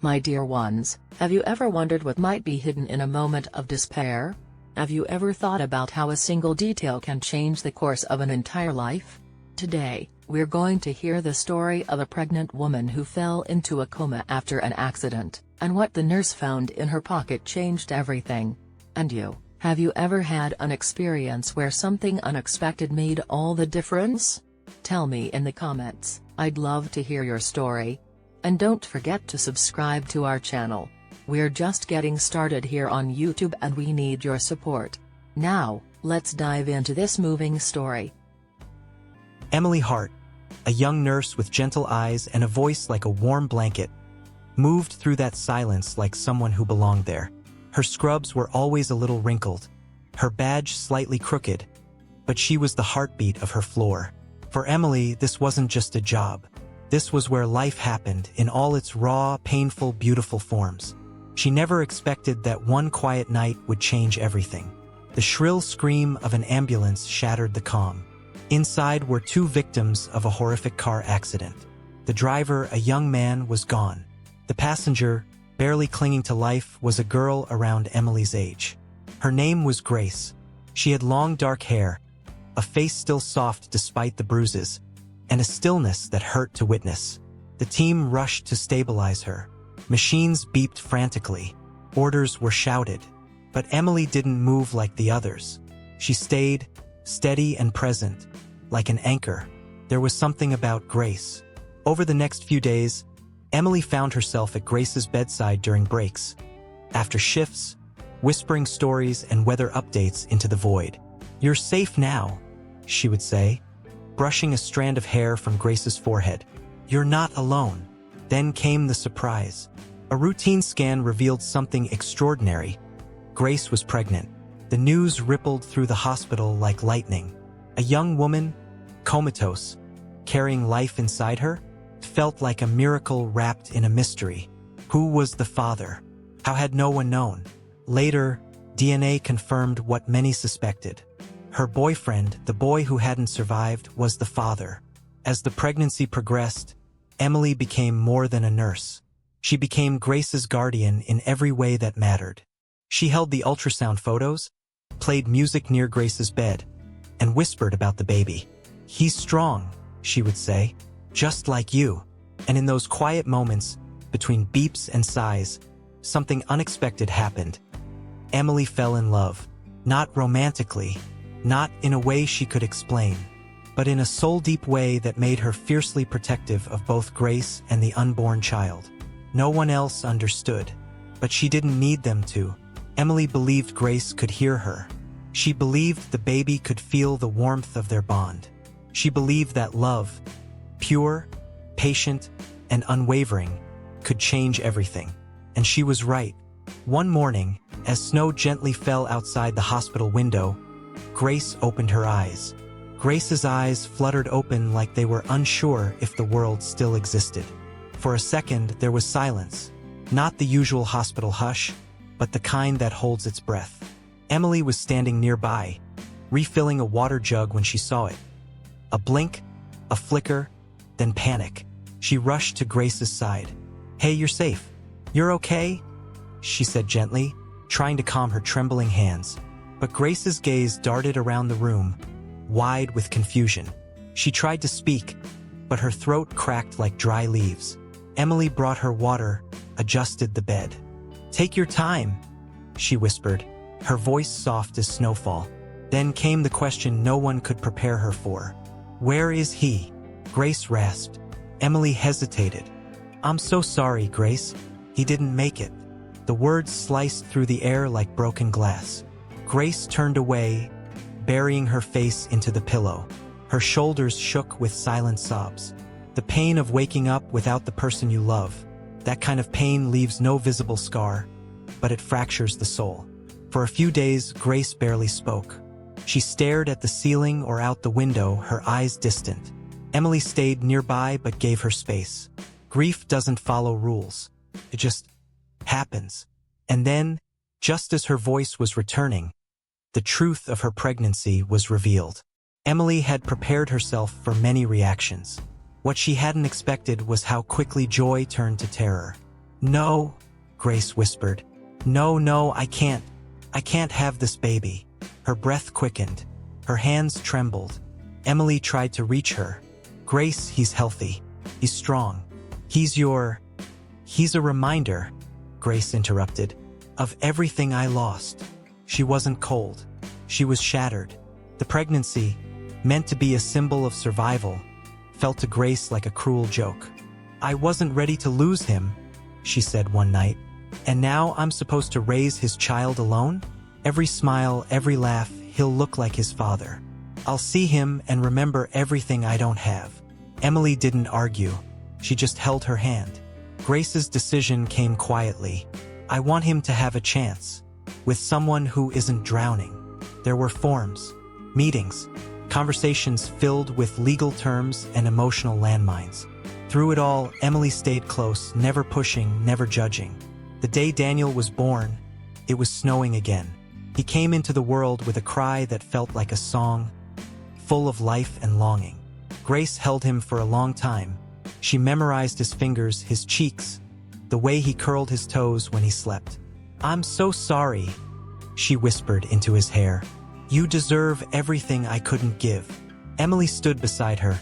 My dear ones, have you ever wondered what might be hidden in a moment of despair? Have you ever thought about how a single detail can change the course of an entire life? Today, we're going to hear the story of a pregnant woman who fell into a coma after an accident, and what the nurse found in her pocket changed everything. And you, have you ever had an experience where something unexpected made all the difference? Tell me in the comments, I'd love to hear your story. And don't forget to subscribe to our channel. We're just getting started here on YouTube and we need your support. Now, let's dive into this moving story. Emily Hart, a young nurse with gentle eyes and a voice like a warm blanket, moved through that silence like someone who belonged there. Her scrubs were always a little wrinkled, her badge slightly crooked, but she was the heartbeat of her floor. For Emily, this wasn't just a job. This was where life happened in all its raw, painful, beautiful forms. She never expected that one quiet night would change everything. The shrill scream of an ambulance shattered the calm. Inside were two victims of a horrific car accident. The driver, a young man, was gone. The passenger, barely clinging to life, was a girl around Emily's age. Her name was Grace. She had long dark hair, a face still soft despite the bruises, and a stillness that hurt to witness. The team rushed to stabilize her. Machines beeped frantically. Orders were shouted. But Emily didn't move like the others. She stayed, steady and present, like an anchor. There was something about Grace. Over the next few days, Emily found herself at Grace's bedside during breaks. After shifts, whispering stories and weather updates into the void. "You're safe now," she would say, brushing a strand of hair from Grace's forehead. "You're not alone." Then came the surprise. A routine scan revealed something extraordinary. Grace was pregnant. The news rippled through the hospital like lightning. A young woman, comatose, carrying life inside her, felt like a miracle wrapped in a mystery. Who was the father? How had no one known? Later, DNA confirmed what many suspected. Her boyfriend, the boy who hadn't survived, was the father. As the pregnancy progressed, Emily became more than a nurse. She became Grace's guardian in every way that mattered. She held the ultrasound photos, played music near Grace's bed, and whispered about the baby. "He's strong," she would say, "just like you." And in those quiet moments, between beeps and sighs, something unexpected happened. Emily fell in love, not romantically, not in a way she could explain, but in a soul-deep way that made her fiercely protective of both Grace and the unborn child. No one else understood, but she didn't need them to. Emily believed Grace could hear her. She believed the baby could feel the warmth of their bond. She believed that love, pure, patient, and unwavering, could change everything. And she was right. One morning, as snow gently fell outside the hospital window, Grace opened her eyes. Grace's eyes fluttered open like they were unsure if the world still existed. For a second, there was silence. Not the usual hospital hush, but the kind that holds its breath. Emily was standing nearby, refilling a water jug when she saw it. A blink, a flicker, then panic. She rushed to Grace's side. "Hey, you're safe. You're okay?" she said gently, trying to calm her trembling hands. But Grace's gaze darted around the room, wide with confusion. She tried to speak, but her throat cracked like dry leaves. Emily brought her water, adjusted the bed. "Take your time," she whispered, her voice soft as snowfall. Then came the question no one could prepare her for. "Where is he?" Grace rasped. Emily hesitated. "I'm so sorry, Grace. He didn't make it." The words sliced through the air like broken glass. Grace turned away, burying her face into the pillow. Her shoulders shook with silent sobs. The pain of waking up without the person you love. That kind of pain leaves no visible scar, but it fractures the soul. For a few days, Grace barely spoke. She stared at the ceiling or out the window, her eyes distant. Emily stayed nearby but gave her space. Grief doesn't follow rules. It just happens. And then, just as her voice was returning, the truth of her pregnancy was revealed. Emily had prepared herself for many reactions. What she hadn't expected was how quickly joy turned to terror. "No," Grace whispered. "No, I can't. I can't have this baby." Her breath quickened. Her hands trembled. Emily tried to reach her. "Grace, he's healthy. He's strong. He's a reminder," Grace interrupted, "of everything I lost." She wasn't cold. She was shattered. The pregnancy, meant to be a symbol of survival, felt to Grace like a cruel joke. "I wasn't ready to lose him," she said one night. "And now I'm supposed to raise his child alone? Every smile, every laugh, he'll look like his father. I'll see him and remember everything I don't have." Emily didn't argue. She just held her hand. Grace's decision came quietly. "I want him to have a chance. With someone who isn't drowning." There were forms, meetings, conversations filled with legal terms and emotional landmines. Through it all, Emily stayed close, never pushing, never judging. The day Daniel was born, it was snowing again. He came into the world with a cry that felt like a song, full of life and longing. Grace held him for a long time. She memorized his fingers, his cheeks, the way he curled his toes when he slept. "I'm so sorry," she whispered into his hair. "You deserve everything I couldn't give." Emily stood beside her,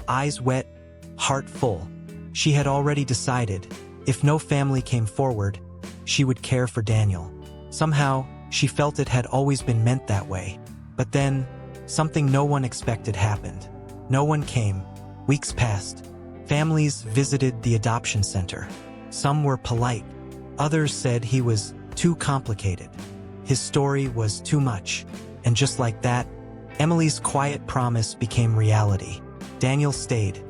eyes wet, heart full. She had already decided, if no family came forward, she would care for Daniel. Somehow, she felt it had always been meant that way. But then, something no one expected happened. No one came. Weeks passed. Families visited the adoption center. Some were polite. Others said he was too complicated. His story was too much. And just like that, Emily's quiet promise became reality. Daniel stayed.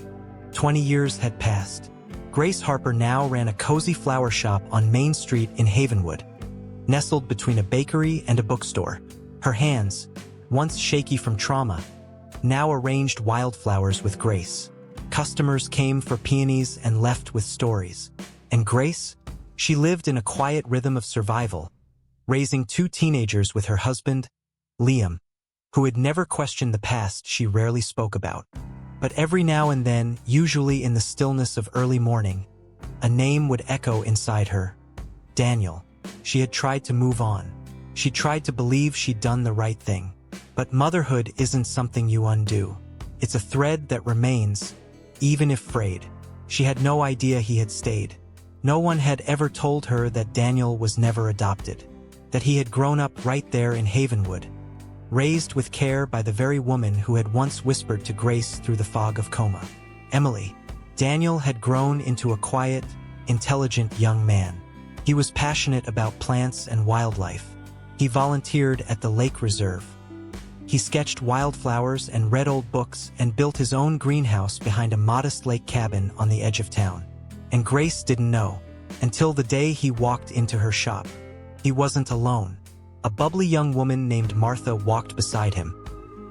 20 years had passed. Grace Harper now ran a cozy flower shop on Main Street in Havenwood, nestled between a bakery and a bookstore. Her hands, once shaky from trauma, now arranged wildflowers with grace. Customers came for peonies and left with stories. And Grace? She lived in a quiet rhythm of survival, raising 2 teenagers with her husband, Liam, who had never questioned the past she rarely spoke about. But every now and then, usually in the stillness of early morning, a name would echo inside her. Daniel. She had tried to move on. She tried to believe she'd done the right thing. But motherhood isn't something you undo. It's a thread that remains, even if frayed. She had no idea he had stayed. No one had ever told her that Daniel was never adopted, that he had grown up right there in Havenwood, raised with care by the very woman who had once whispered to Grace through the fog of Coma. Emily. Daniel had grown into a quiet, intelligent young man. He was passionate about plants and wildlife. He volunteered at the lake reserve. He sketched wildflowers and read old books and built his own greenhouse behind a modest lake cabin on the edge of town. And Grace didn't know, until the day he walked into her shop. He wasn't alone. A bubbly young woman named Martha walked beside him,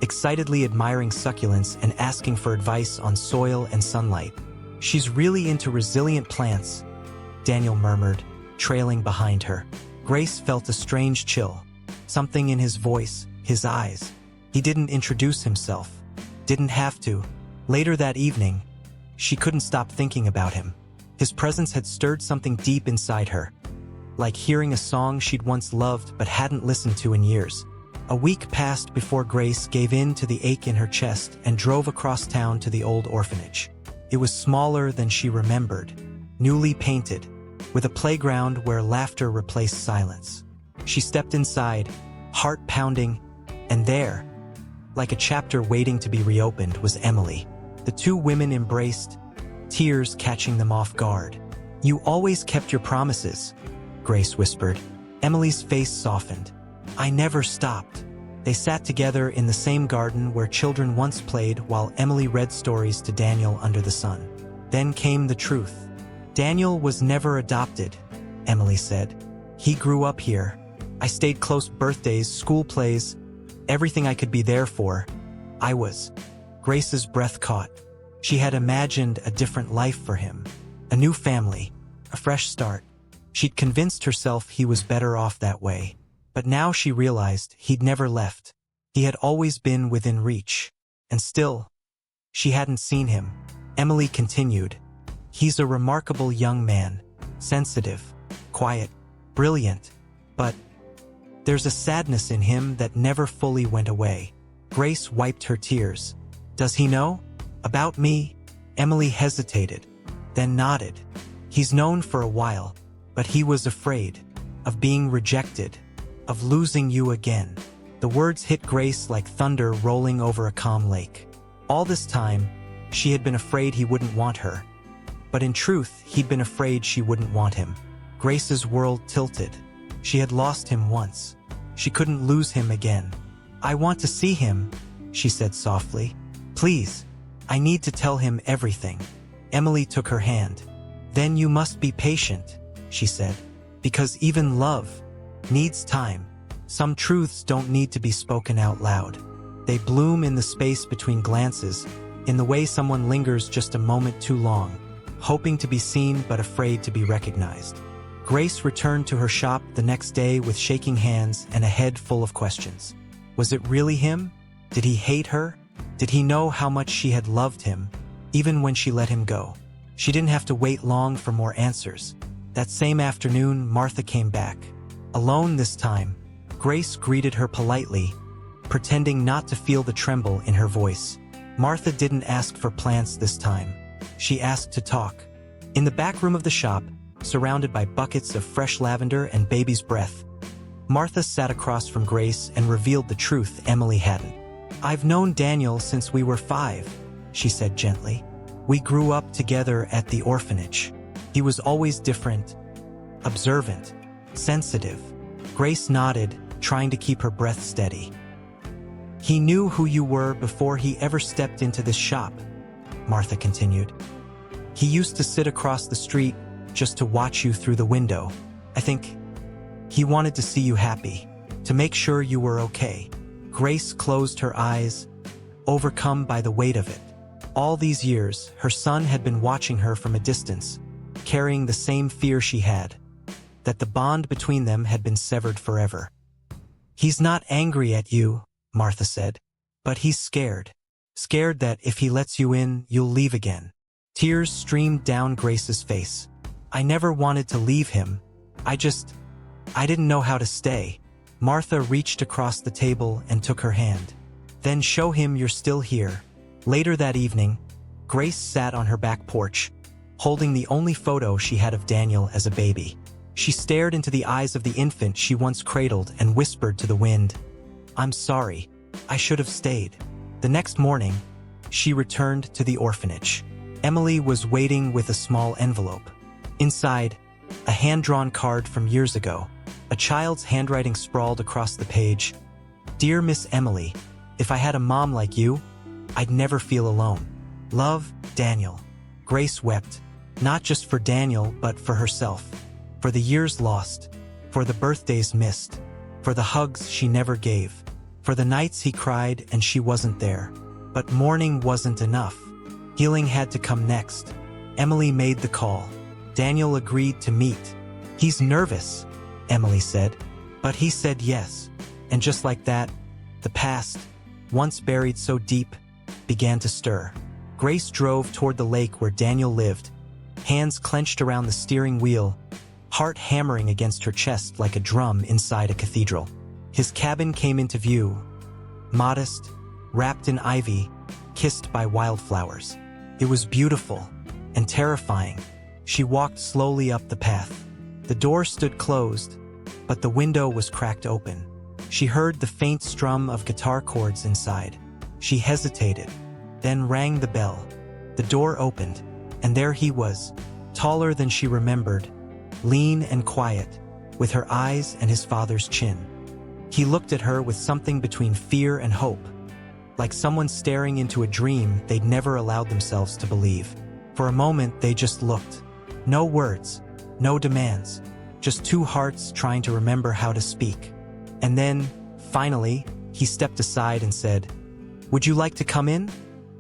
excitedly admiring succulents and asking for advice on soil and sunlight. "She's really into resilient plants," Daniel murmured, trailing behind her. Grace felt a strange chill, something in his voice, his eyes. He didn't introduce himself, didn't have to. Later that evening, she couldn't stop thinking about him. His presence had stirred something deep inside her, like hearing a song she'd once loved but hadn't listened to in years. A week passed before Grace gave in to the ache in her chest and drove across town to the old orphanage. It was smaller than she remembered, newly painted, with a playground where laughter replaced silence. She stepped inside, heart pounding, and there, like a chapter waiting to be reopened, was Emily. The 2 women embraced, tears catching them off guard. "You always kept your promises," Grace whispered. Emily's face softened. "I never stopped." They sat together in the same garden where children once played while Emily read stories to Daniel under the sun. Then came the truth. "Daniel was never adopted," Emily said. "He grew up here. I stayed close, birthdays, school plays, everything I could be there for. I was." Grace's breath caught. She had imagined a different life for him. A new family, a fresh start. She'd convinced herself he was better off that way. But now she realized he'd never left. He had always been within reach. And still, she hadn't seen him. Emily continued. "He's a remarkable young man. sensitive, quiet, brilliant, but there's a sadness in him that never fully went away. Grace wiped her tears. Does he know? About me? Emily hesitated, then nodded. He's known for a while, but he was afraid of being rejected, of losing you again. The words hit Grace like thunder rolling over a calm lake. All this time, she had been afraid he wouldn't want her. But in truth, he'd been afraid she wouldn't want him. Grace's world tilted. She had lost him once. She couldn't lose him again. I want to see him, she said softly. Please, I need to tell him everything. Emily took her hand. Then you must be patient, she said, because even love needs time. Some truths don't need to be spoken out loud. They bloom in the space between glances, in the way someone lingers just a moment too long, hoping to be seen but afraid to be recognized. Grace returned to her shop the next day with shaking hands and a head full of questions. Was it really him? Did he hate her? Did he know how much she had loved him, even when she let him go? She didn't have to wait long for more answers. That same afternoon, Martha came back. Alone this time, Grace greeted her politely, pretending not to feel the tremble in her voice. Martha didn't ask for plants this time. She asked to talk. In the back room of the shop, surrounded by buckets of fresh lavender and baby's breath, Martha sat across from Grace and revealed the truth Emily hadn't. I've known Daniel since we were 5, she said gently. We grew up together at the orphanage. He was always different, observant, sensitive. Grace nodded, trying to keep her breath steady. He knew who you were before he ever stepped into this shop, Martha continued. He used to sit across the street just to watch you through the window. I think he wanted to see you happy, to make sure you were okay. Grace closed her eyes, overcome by the weight of it. All these years, her son had been watching her from a distance, carrying the same fear she had, that the bond between them had been severed forever. He's not angry at you, Martha said, but he's scared. Scared that if he lets you in, you'll leave again. Tears streamed down Grace's face. I never wanted to leave him. I didn't know how to stay. Martha reached across the table and took her hand. Then show him you're still here. Later that evening, Grace sat on her back porch, holding the only photo she had of Daniel as a baby. She stared into the eyes of the infant she once cradled and whispered to the wind, I'm sorry, I should have stayed. The next morning, she returned to the orphanage. Emily was waiting with a small envelope. Inside, a hand-drawn card from years ago. A child's handwriting sprawled across the page. Dear Miss Emily, if I had a mom like you, I'd never feel alone. Love, Daniel. Grace wept, not just for Daniel, but for herself. For the years lost, for the birthdays missed, for the hugs she never gave, for the nights he cried and she wasn't there. But mourning wasn't enough. Healing had to come next. Emily made the call. Daniel agreed to meet. He's nervous, Emily said, but he said yes. And just like that, the past, once buried so deep, began to stir. Grace drove toward the lake where Daniel lived, hands clenched around the steering wheel, heart hammering against her chest like a drum inside a cathedral. His cabin came into view, modest, wrapped in ivy, kissed by wildflowers. It was beautiful and terrifying. She walked slowly up the path. The door stood closed, but the window was cracked open. She heard the faint strum of guitar chords inside. She hesitated, then rang the bell. The door opened, and there he was, taller than she remembered, lean and quiet, with her eyes and his father's chin. He looked at her with something between fear and hope, like someone staring into a dream they'd never allowed themselves to believe. For a moment, they just looked. No words, no demands, just two hearts trying to remember how to speak. And then, finally, he stepped aside and said, Would you like to come in?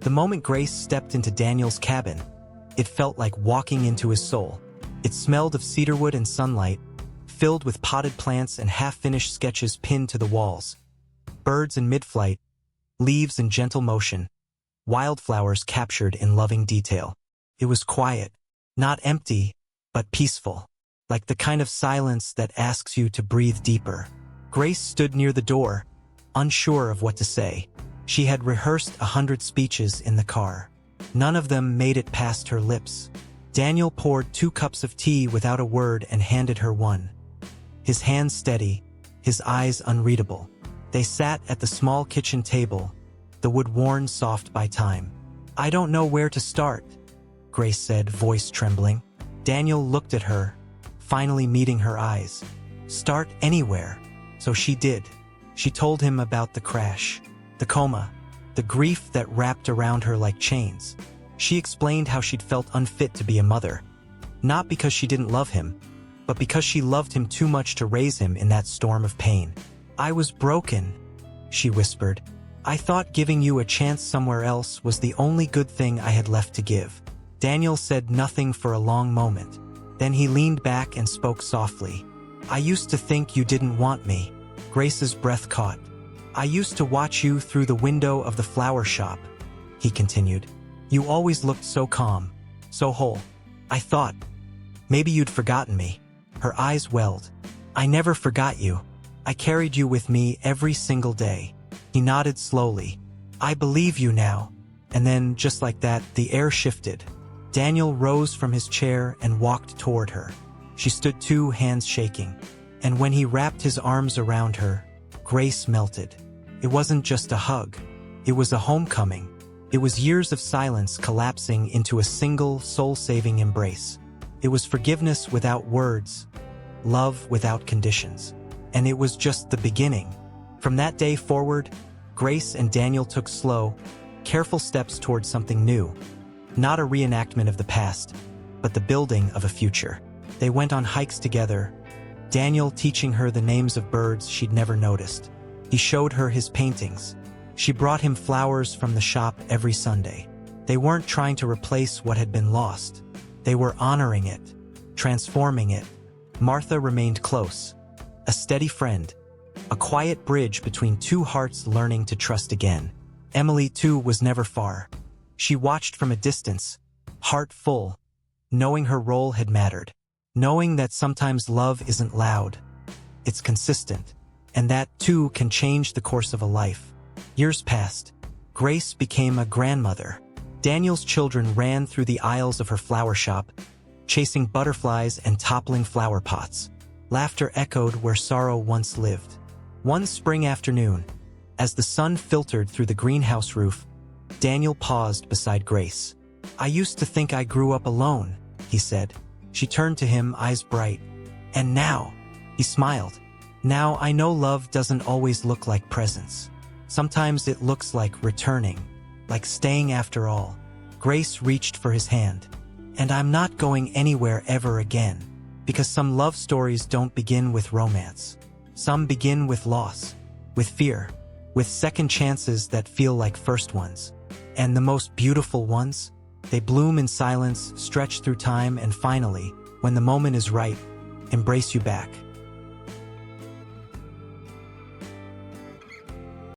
The moment Grace stepped into Daniel's cabin, it felt like walking into his soul. It smelled of cedarwood and sunlight, filled with potted plants and half-finished sketches pinned to the walls. Birds in mid-flight, leaves in gentle motion, wildflowers captured in loving detail. It was quiet, not empty, but peaceful. like the kind of silence that asks you to breathe deeper. Grace stood near the door, unsure of what to say. She had rehearsed 100 speeches in the car. None of them made it past her lips. Daniel poured 2 cups of tea without a word and handed her one. His hands steady, his eyes unreadable. They sat at the small kitchen table, the wood worn soft by time. "I don't know where to start," Grace said, voice trembling. Daniel looked at her, finally meeting her eyes. "Start anywhere." So she did. She told him about the crash, the coma, the grief that wrapped around her like chains. She explained how she'd felt unfit to be a mother, not because she didn't love him, but because she loved him too much to raise him in that storm of pain. "I was broken," she whispered. "I thought giving you a chance somewhere else was the only good thing I had left to give." Daniel said nothing for a long moment. Then he leaned back and spoke softly. "I used to think you didn't want me." Grace's breath caught. "I used to watch you through the window of the flower shop," he continued. "You always looked so calm, so whole. I thought, maybe you'd forgotten me." Her eyes welled. "I never forgot you. I carried you with me every single day." He nodded slowly. "I believe you now." And then, just like that, the air shifted. Daniel rose from his chair and walked toward her. She stood, 2 hands shaking. And when he wrapped his arms around her, Grace melted. It wasn't just a hug. It was a homecoming. It was years of silence collapsing into a single, soul-saving embrace. It was forgiveness without words, love without conditions. And it was just the beginning. From that day forward, Grace and Daniel took slow, careful steps towards something new. Not a reenactment of the past, but the building of a future. They went on hikes together, Daniel teaching her the names of birds she'd never noticed. He showed her his paintings. She brought him flowers from the shop every Sunday. They weren't trying to replace what had been lost. They were honoring it, transforming it. Martha remained close, a steady friend, a quiet bridge between 2 hearts learning to trust again. Emily, too, was never far. She watched from a distance, heart full, knowing her role had mattered, knowing that sometimes love isn't loud, it's consistent, and that, too, can change the course of a life. Years passed. Grace became a grandmother. Daniel's children ran through the aisles of her flower shop, chasing butterflies and toppling flower pots. Laughter echoed where sorrow once lived. One spring afternoon, as the sun filtered through the greenhouse roof, Daniel paused beside Grace. "I used to think I grew up alone," he said. She turned to him, eyes bright. "And now," he smiled, "now I know love doesn't always look like presents. Sometimes it looks like returning, like staying after all." Grace reached for his hand. "And I'm not going anywhere ever again, because some love stories don't begin with romance. Some begin with loss, with fear, with second chances that feel like first ones. And the most beautiful ones? They bloom in silence, stretch through time, and finally, when the moment is right, embrace you back."